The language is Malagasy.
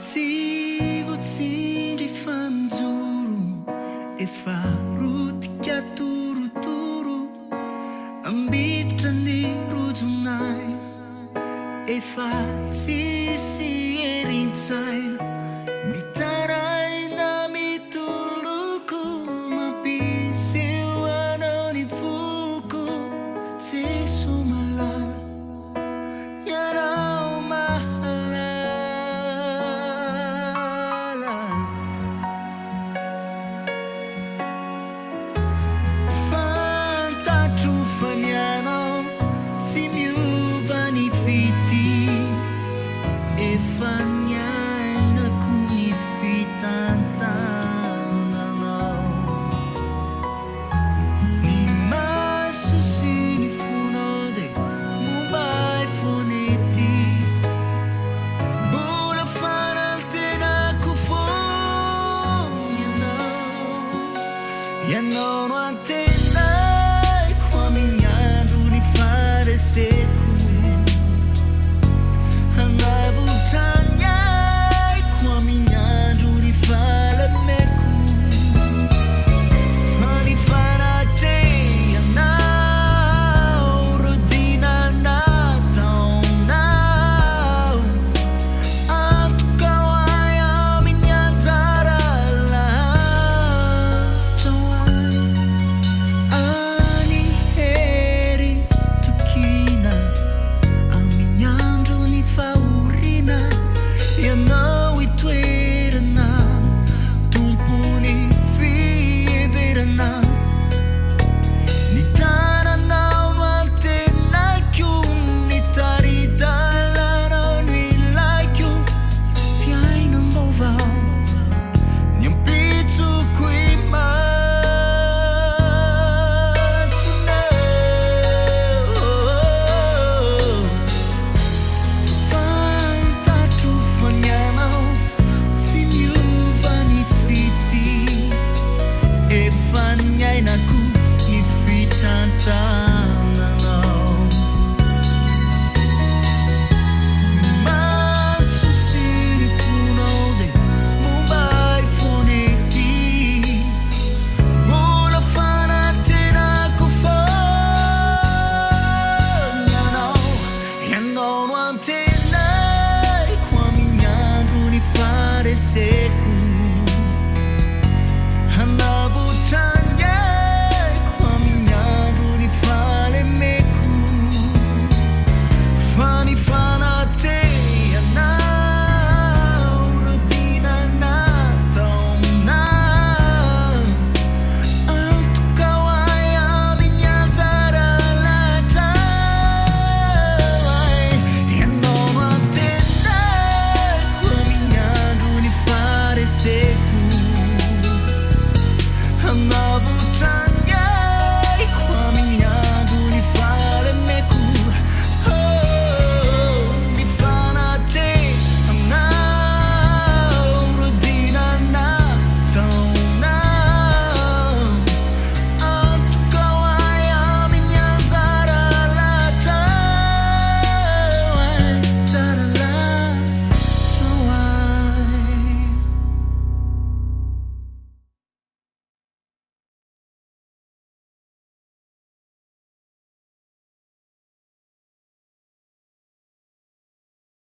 Tsy voatsindry fa mijoro efa rotika torotoro ambivitra ny rojonay efa tsisy erin-tsaina mitaraina mitoloko mampiseho anao ny foko tsy somalala ianao mahalala fantatro fa ny anao tsy miova ny fity efa niainako ny fitantananao ny maso sy ny fonao de mobile phone ety mbola fanantenako foana ianao no antenaiko amin'ny andro ny fareseko hanavotragnyaiko amin'ny andro ny falameko fa ny fanatrehanao rodinanataonao antoka ho ay amin'ny anjara lahatra ho ay any hery tokina amin'ny andro ny fahoriana ianao itoerana tompony fiheverana ny tananao no antenaiko ny taridalanao no ilaiko fiainam-baovao ny ampitsoko i masonao fantatro fa ny anao tsy miova ny fity efa niainako ny fitantananao maso sy ny fonao de mobile phone ety mbola fanantenako foana ianao no antenaiko amin'ny andro ny fareseko hanavotragnyaiko amin'ny andro ny falemeko fa ny